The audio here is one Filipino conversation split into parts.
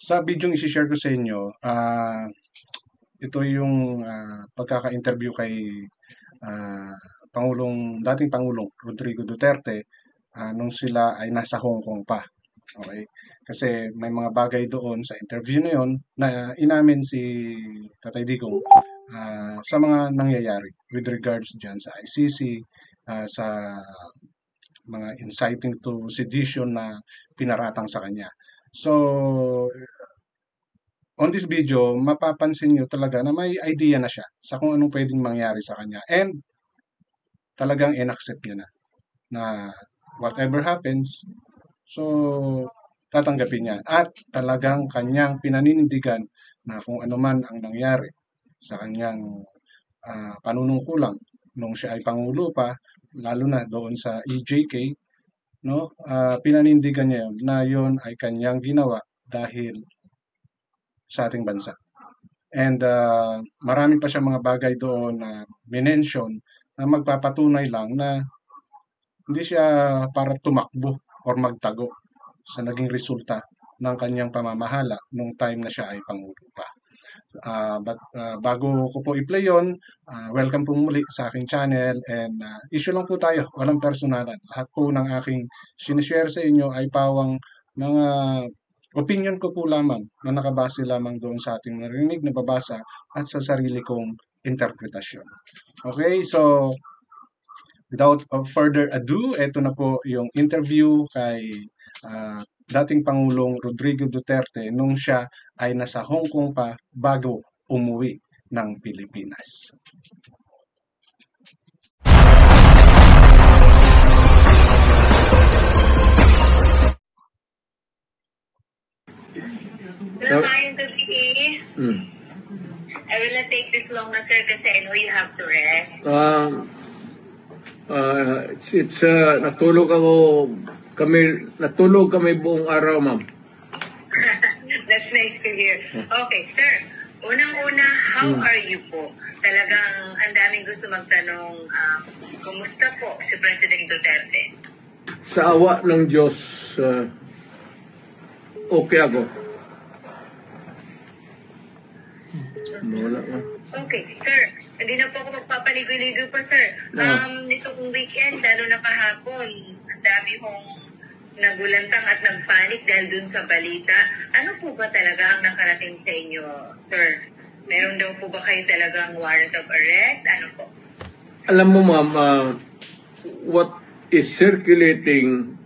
Sa video isi-share ko sa inyo, ito yung pagkaka-interview kay ah, dating Pangulong Rodrigo Duterte nung sila ay nasa Hong Kong pa. Okay? Kasi may mga bagay doon sa interview na yon na inamin si Tatay Digong sa mga nangyayari with regards dyan sa ICC, sa mga inciting to sedition na pinaratang sa kanya. So, on this video, mapapansin nyo talaga na may idea na siya sa kung anong pwedeng mangyari sa kanya. And talagang in-accept niya na whatever happens, so tatanggapin niya. At talagang kanyang pinaninindigan na kung ano man ang nangyari sa kanyang panunungkulang nung siya ay Pangulo pa, lalo na doon sa EJK, no? Pinanindigan niya na yon ay kanyang ginawa dahil sa ating bansa. And marami pa siya mga bagay doon na minention na magpapatunay lang na hindi siya para tumakbo or magtago sa naging resulta ng kanyang pamamahala nung time na siya ay Pangulo pa. Bago ko po i-play yun, welcome po muli sa aking channel and issue lang po tayo, walang personalan. Lahat po ng aking sinishare sa inyo ay pawang mga opinion ko po lamang na nakabase lamang doon sa ating narinig, nababasa at sa sarili kong interpretasyon. Okay, so without further ado, ito na po yung interview kay dating Pangulong Rodrigo Duterte nung siya ay nasa Hong Kong pa bago umuwi ng Pilipinas. Hello, Maayong gabi. I will not take this long na, sir, kasi I know you have to rest. Natulog kami buong araw, ma'am. That's nice to hear. Okay, sir. Unang-una, how are you po? Talagang ang daming gusto magtanong, kumusta po si President Duterte? Sa awa ng Diyos, okay ako. Wala ka. Okay, sir. Hindi na po ako magpapaligoy-ligoy pa, sir. Nitong weekend, lalo na kahapon, ang dami hong nagulantang at nagpanik dahil dun sa balita. Ano po ba talaga ang nakarating sa inyo, sir? Meron daw po ba kayo talagang warrant of arrest? Ano po? Alam mo, ma'am, what is circulating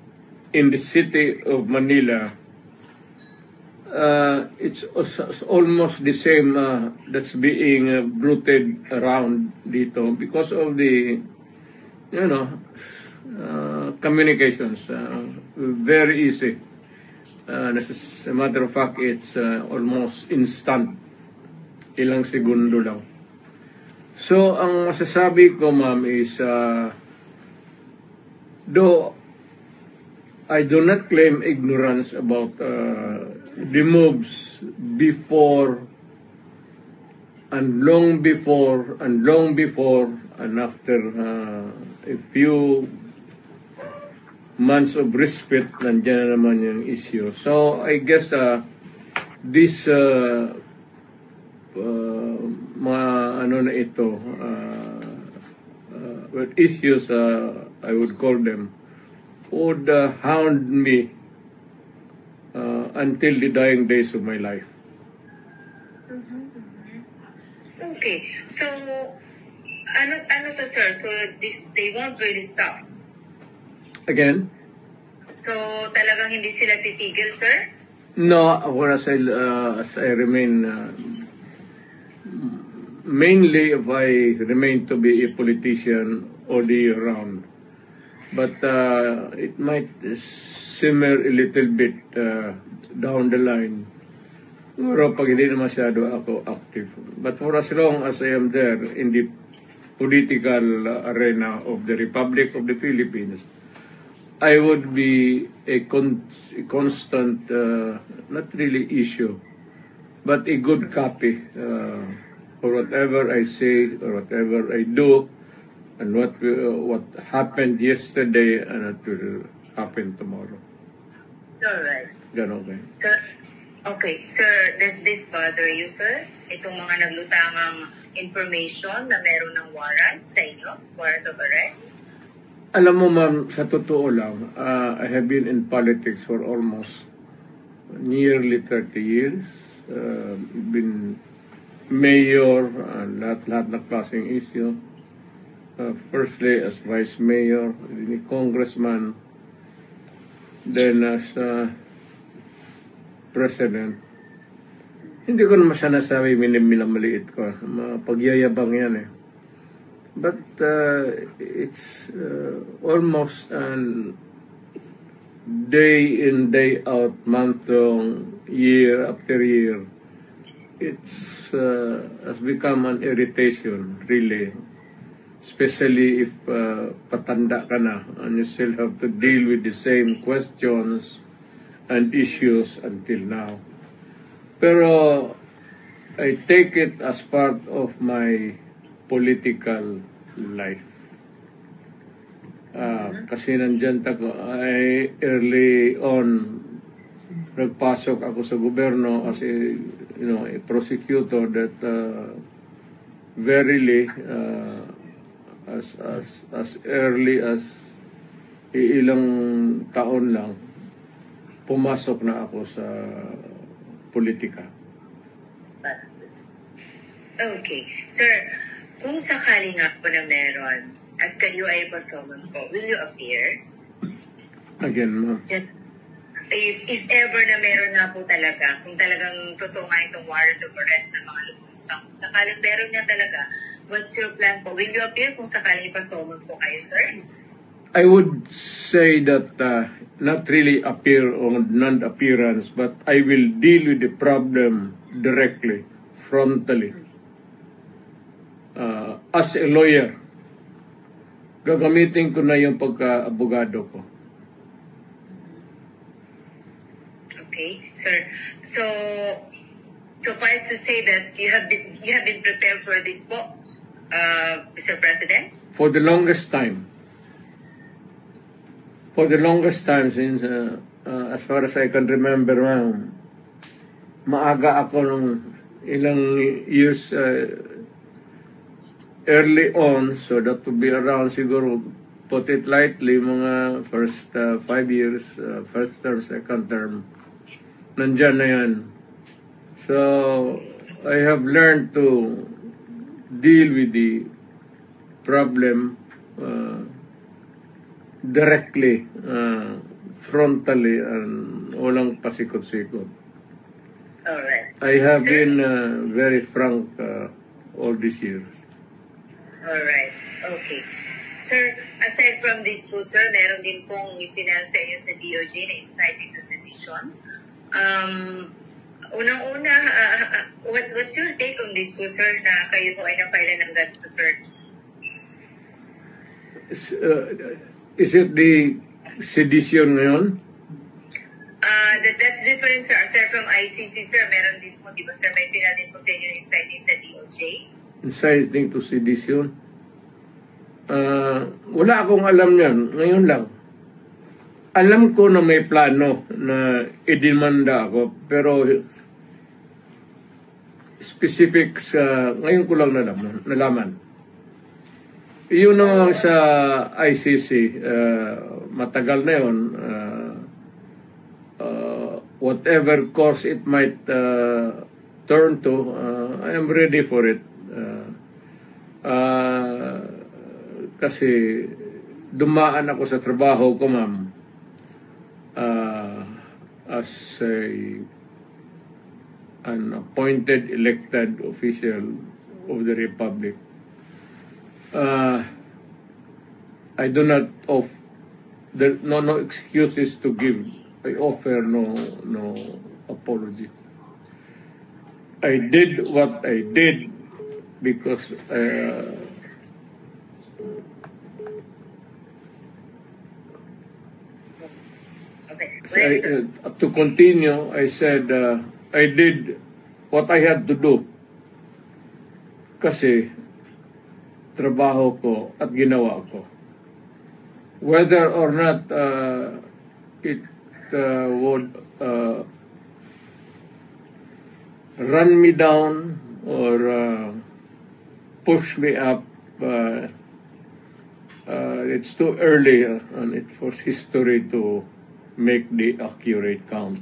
in the city of Manila, it's almost the same that's being bruited around dito because of the, communications. Very easy. As a matter of fact, it's almost instant. Ilang segundo lang. So, ang masasabi ko, ma'am, is though I do not claim ignorance about the moves before and long before and after a few months of respite, nandiyan na naman yung issue. So I guess this issues, I would call them, would hound me until the dying days of my life. Okay. So, ano to, sir? So, they won't really stop? Again? So, talagang hindi sila titigil, sir? No, as I remain, mainly if I remain to be a politician all the year round. But it might simmer a little bit down the line. Pero pag hindi na masyado ako active. But for as long as I am there in the political arena of the Republic of the Philippines, I would be a constant, not really issue, but a good copy for whatever I say or whatever I do, and what happened yesterday and what will happen tomorrow. Alright. Ganon kayo. Sir, Okay, sir, does this bother you, sir? Itong mga naglutangang information na meron ng warrant sa inyo? Warrant of arrest? Alam mo ma'am, sa totoo lang, I have been in politics for almost nearly 30 years. Been mayor, lahat-lahat na klaseng issue. Firstly as vice mayor, congressman, then as president. Hindi ko naman sinasabi minamaliit ko. Pagyayabang yan eh. But it's almost an day in, day out, month long, year after year. It's has become an irritation, really. Especially if patanda ka na and you still have to deal with the same questions and issues until now. Pero I take it as part of my political life. Kasi nandyan early on, nagpasok ako sa gobyerno as a prosecutor that verily as early as ilang taon lang pumasok na ako sa politika. Okay. Sir, kung sakali nga po na meron at kayo ay pasoman po, will you appear? Again, ma'am. If ever na meron nga po talaga, kung talagang totoo nga itong warrant of arrest ng mga lumutang, kung sakaling meron nga talaga, what's your plan po? Will you appear kung sakaling ipasoman po kayo, sir? I would say that not really appear on non-appearance, but I will deal with the problem directly, frontally. As a lawyer, gagamitin ko na yung pagka-abogado ko. Okay, sir. So far as to say that you have been prepared for this po, Mr. President? For the longest time. For the longest time since, as far as I can remember, maaga ako nung ilang years early on, so that would be around siguro, put it lightly, mga first 5 years, first term, second term, nandyan na yan. So, I have learned to deal with the problem directly, frontally, and walang pasikot-sikot. Alright. I have been very frank all these years. Alright. Okay. Sir, aside from this po, sir, meron din pong i-finance sa inyo sa DOJ na inciting to sedition. Unang-una, what's your take on this po, sir, na kayo po ay napailan ng ganito, sir? Is it the sedition ngayon? That's different, sir. Aside from ICC, sir, meron din po, di ba, sir, may pinal din po sa inyo inciting sa DOJ? Inciting to sedition? Wala akong alam yan. Ngayon lang. Alam ko na may plano na idemanda ako, pero specific sa ngayon ko lang nalaman. Yun naman sa ICC, matagal na yun. Whatever course it might turn to, I am ready for it. Kasi dumaan ako sa trabaho ko, ma'am, as an appointed elected official of the Republic. I do not no excuses to give. I offer no apology. I did what I did because to continue, I said I did what I had to do kasi trabaho ko at ginawa ko. Whether or not it would run me down or push me up. It's too early on it for history to make the accurate count.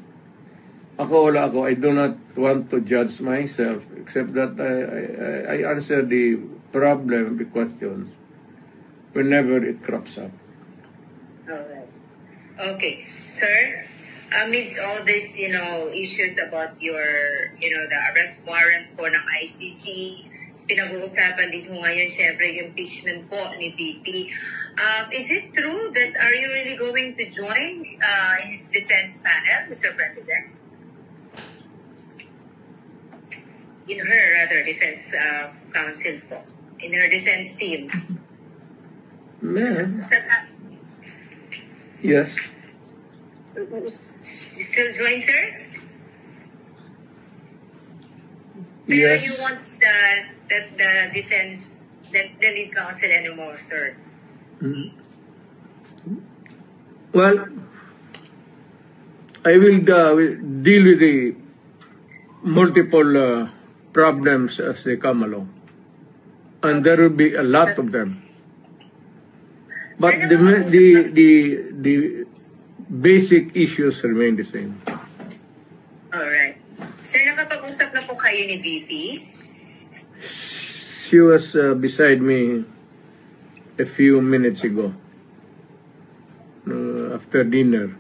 I do not want to judge myself, except that I answer the problem, the questions, whenever it crops up. Alright. Okay. Sir, amidst all these, issues about your, the arrest warrant po ng ICC, pinag-uusapan dito ngayon, syempre, yung impeachment po ni VP. Is it true that are you really going to join his defense panel, Mr. President? In her, rather, defense counsel po. In her defense team. Yes. You still join, sir? Pero Yes. you want the defense, the lead counsel anymore, sir? Well, I will deal with the multiple problems as they come along. And there will be a lot of them. But the basic issues remain the same. Alright. Sir, nakapag-usap na po kayo ni VP? She was beside me a few minutes ago, after dinner.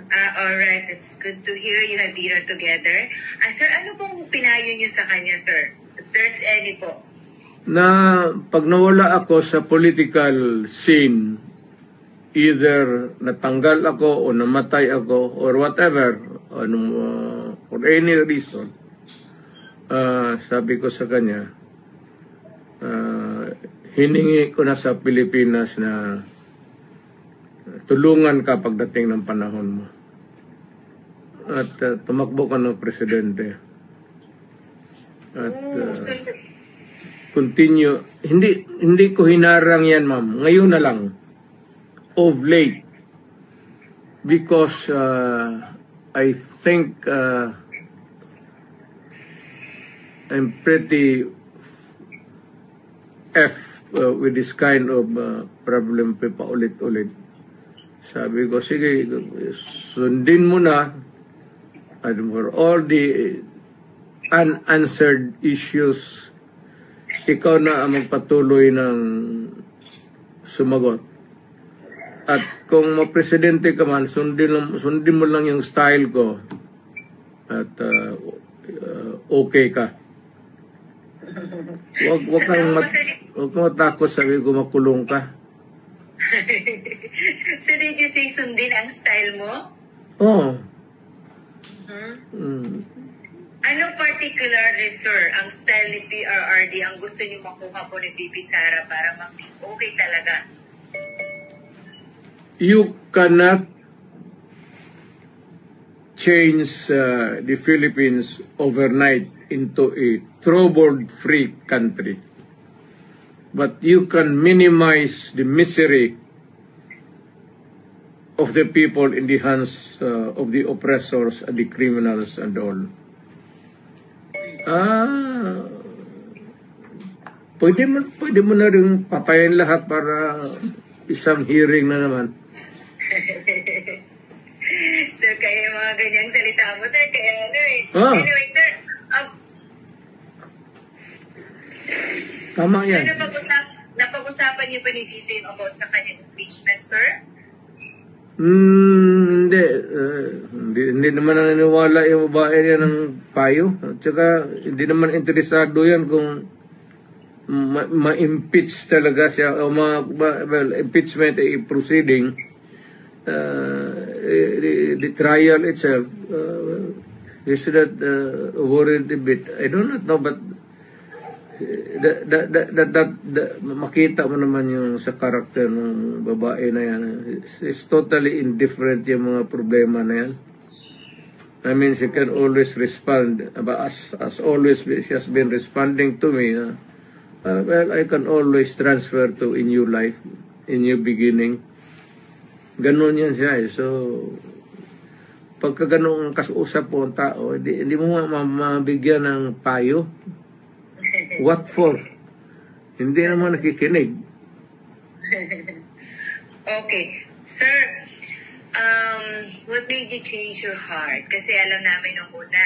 Alright. That's good to hear you had dinner together. Sir, ano pong pinayo niyo sa kanya, sir? If there's any po. Na pag nawala ako sa political scene, either natanggal ako o namatay ako or whatever, for any reason, sabi ko sa kanya, hiningi ko na sa Pilipinas na tulungan ka pagdating ng panahon mo. At tumakbo ka ng presidente. At continue. Hindi ko hinarang yan, ma'am. Ngayon na lang. Of late. Because I think I'm pretty with this kind of problem pa ulit-ulit. Sabi ko, sige, sundin mo na for all the unanswered issues, ikaw na ang magpatuloy ng sumagot. At kung mapresidente ka man, sundin mo lang yung style ko at okay ka. Huwag kang matakot, sabi ko, makulong ka. So did you say sundin ang style mo? Oo. Ano particularly, sir, ang style ni PRRD ang gusto niyo makuha po ni VP Sara para mag-think okay talaga? You cannot change the Philippines overnight into a trouble-free country. But you can minimize the misery of the people in the hands of the oppressors and the criminals and all. Pwede mo na rin patayin lahat para isang hearing na naman. Sir, kaya yung mga ganyang salita mo, sir, kaya Anyway, sir, tama yan. sir, napag-usapan niyo pa ni VP about sa kanyang impeachment, sir? Hindi naman naniniwala yung babae niya ng payo. At saka, hindi naman interesado yan kung ma-impeach talaga siya o impeachment proceeding. The trial itself, you should not worry a bit. I do not know, but makita mo naman yung sa karakter ng babae na yan. It's totally indifferent yung mga problema na yan. I mean, she can always respond. As always, she has been responding to me. Well, I can always transfer to a new life, a new beginning. Ganon yan siya. So, pagka ganong kausap po ang tao, hindi mo mabigyan ng payo. What for? Hindi naman nakikinig. Okay. Sir, what made you change your heart? Kasi alam namin nung una,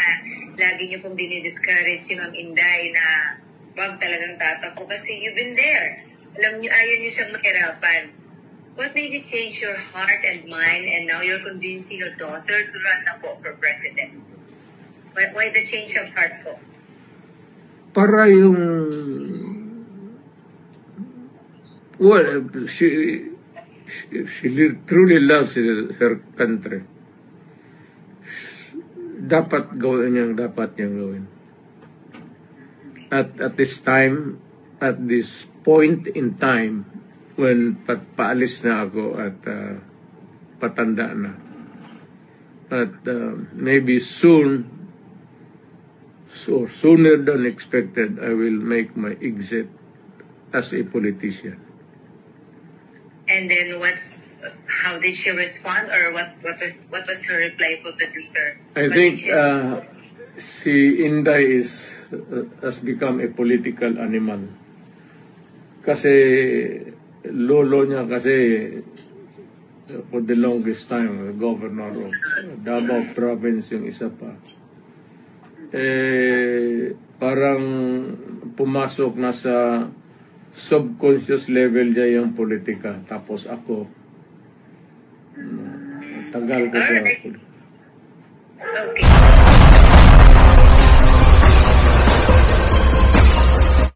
lagi niyo pong dinidiscourage si Ma'am Inday na wag talagang tatakbo kasi you've been there. Alam niyo, ayaw niyo siyang mahirapan. What made you change your heart and mind and now you're convincing your daughter to run na po for president? Why the change of heart po? Para yung... Well, she truly loves her country. Dapat gawin niyang. At this time, at this point in time, when paalis na ako at patanda na. At maybe soon, so sooner than expected, I will make my exit as a politician. And then how did she respond, or what was her reply po to you, sir? I think si Inday has become a political animal. Kasi lolo niya for the longest time, governor of Davao Province yung isa pa. Parang pumasok na sa subconscious level niya yung politika. Tapos ako, tagal ko sa Okay.